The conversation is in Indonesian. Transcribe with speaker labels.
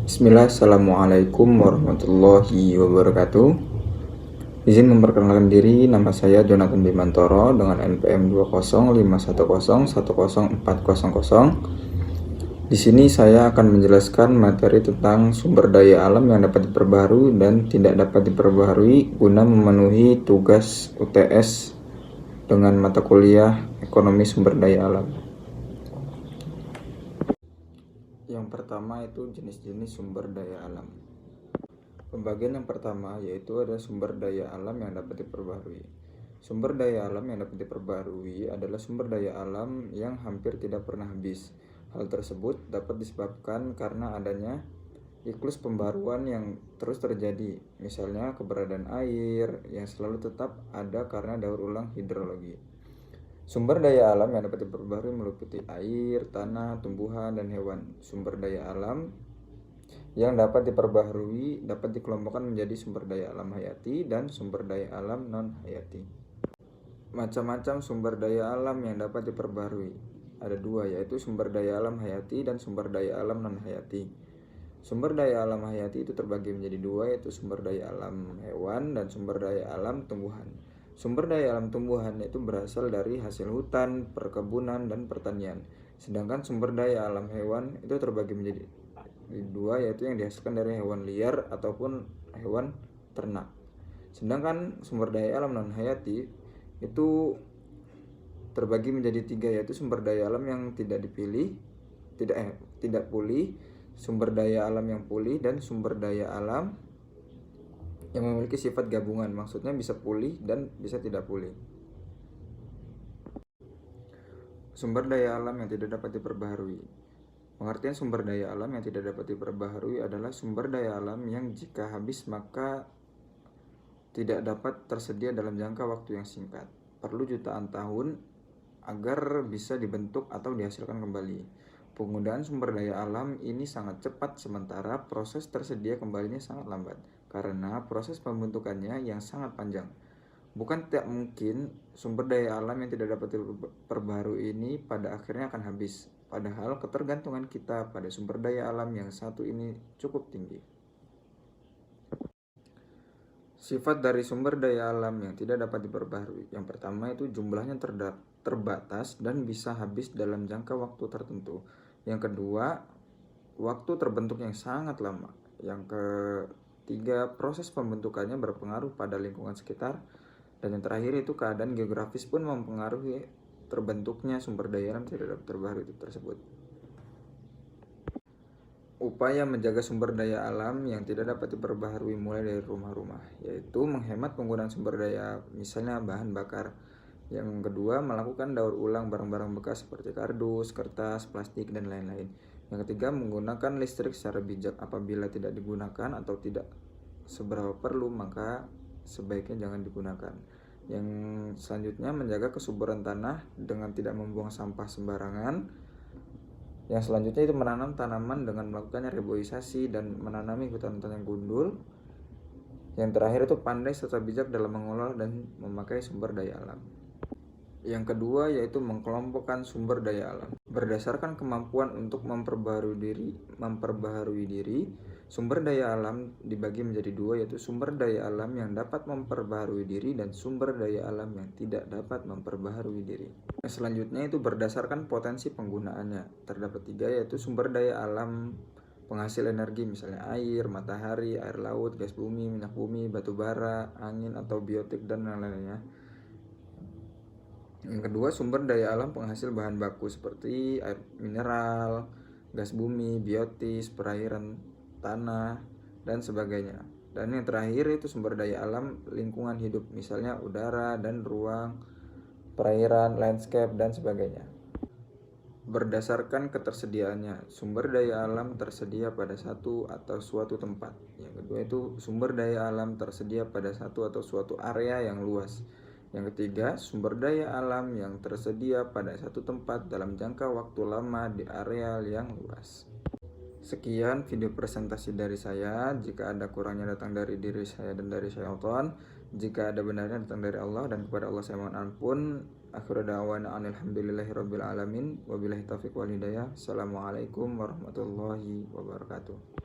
Speaker 1: Bismillah, Assalamualaikum warahmatullahi wabarakatuh. Izin memperkenalkan diri, nama saya Jonathan Bimantoro dengan NPM 20510510400. Di sini saya akan menjelaskan materi tentang sumber daya alam yang dapat diperbaharui dan tidak dapat diperbaharui guna memenuhi tugas UTS dengan mata kuliah Ekonomi Sumber Daya Alam. Yang pertama itu jenis-jenis sumber daya alam. Pembagian yang pertama yaitu ada sumber daya alam yang dapat diperbaharui. Sumber daya alam yang dapat diperbaharui adalah sumber daya alam yang hampir tidak pernah habis. Hal tersebut dapat disebabkan karena adanya siklus pembaruan yang terus terjadi, misalnya keberadaan air yang selalu tetap ada karena daur ulang hidrologi. Sumber daya alam yang dapat diperbaharui meliputi air, tanah, tumbuhan, dan hewan. Sumber daya alam yang dapat diperbaharui dapat dikelompokkan menjadi sumber daya alam hayati dan sumber daya alam non-hayati. Macam-macam sumber daya alam yang dapat diperbaharui ada dua, yaitu sumber daya alam hayati dan sumber daya alam non-hayati. Sumber daya alam hayati itu terbagi menjadi dua, yaitu sumber daya alam hewan dan sumber daya alam tumbuhan. Sumber daya alam tumbuhan itu berasal dari hasil hutan, perkebunan, dan pertanian. Sedangkan sumber daya alam hewan itu terbagi menjadi dua, yaitu yang dihasilkan dari hewan liar ataupun hewan ternak. Sedangkan sumber daya alam non-hayati itu terbagi menjadi tiga, yaitu sumber daya alam yang tidak pulih, sumber daya alam yang pulih, dan sumber daya alam yang memiliki sifat gabungan, maksudnya bisa pulih dan bisa tidak pulih. Sumber daya alam yang tidak dapat diperbaharui. Pengertian sumber daya alam yang tidak dapat diperbaharui adalah sumber daya alam yang jika habis maka tidak dapat tersedia dalam jangka waktu yang singkat. Perlu jutaan tahun agar bisa dibentuk atau dihasilkan kembali. Penggunaan sumber daya alam ini sangat cepat, sementara proses tersedia kembalinya sangat lambat karena proses pembentukannya yang sangat panjang. Bukan tidak mungkin sumber daya alam yang tidak dapat diperbaharui ini pada akhirnya akan habis, padahal ketergantungan kita pada sumber daya alam yang satu ini cukup tinggi. Sifat dari sumber daya alam yang tidak dapat diperbaharui. Yang pertama itu jumlahnya terbatas dan bisa habis dalam jangka waktu tertentu. Yang kedua, waktu terbentuk yang sangat lama. Yang ketiga, proses pembentukannya berpengaruh pada lingkungan sekitar. Dan yang terakhir itu keadaan geografis pun mempengaruhi terbentuknya sumber daya alam tidak dapat terbaharui tersebut. Upaya menjaga sumber daya alam yang tidak dapat diperbaharui mulai dari rumah-rumah, yaitu menghemat penggunaan sumber daya, misalnya bahan bakar. Yang kedua, melakukan daur ulang barang-barang bekas seperti kardus, kertas, plastik, dan lain-lain. Yang ketiga, menggunakan listrik secara bijak. Apabila tidak digunakan atau tidak seberapa perlu, maka sebaiknya jangan digunakan. Yang selanjutnya, menjaga kesuburan tanah dengan tidak membuang sampah sembarangan. Yang selanjutnya itu menanam tanaman dengan melakukannya reboisasi dan menanami hutan-hutan yang gundul. Yang terakhir itu pandai serta bijak dalam mengelola dan memakai sumber daya alam. Yang kedua yaitu mengkelompokkan sumber daya alam. Berdasarkan kemampuan untuk memperbaharui diri, sumber daya alam dibagi menjadi dua, yaitu sumber daya alam yang dapat memperbaharui diri dan sumber daya alam yang tidak dapat memperbaharui diri. Selanjutnya itu berdasarkan potensi penggunaannya. Terdapat tiga, yaitu sumber daya alam penghasil energi, misalnya air, matahari, air laut, gas bumi, minyak bumi, batu bara, angin atau biotik dan lain-lainnya. Yang kedua, sumber daya alam penghasil bahan baku seperti air mineral, gas bumi, biotis, perairan, tanah, dan sebagainya. Dan yang terakhir itu sumber daya alam lingkungan hidup, misalnya udara dan ruang, perairan, landscape, dan sebagainya. Berdasarkan ketersediaannya, sumber daya alam tersedia pada satu atau suatu tempat. Yang kedua itu sumber daya alam tersedia pada satu atau suatu area yang luas. Yang ketiga, sumber daya alam yang tersedia pada satu tempat dalam jangka waktu lama di area yang luas. Sekian video presentasi dari saya. Jika ada kurangnya datang dari diri saya dan dari syaitan. Jika ada benarnya datang dari Allah, dan kepada Allah saya mohon ampun. Akhiru da'wana alhamdulillahirabbil alamin. Wabillahi taufiq wal hidayah. Assalamualaikum warahmatullahi wabarakatuh.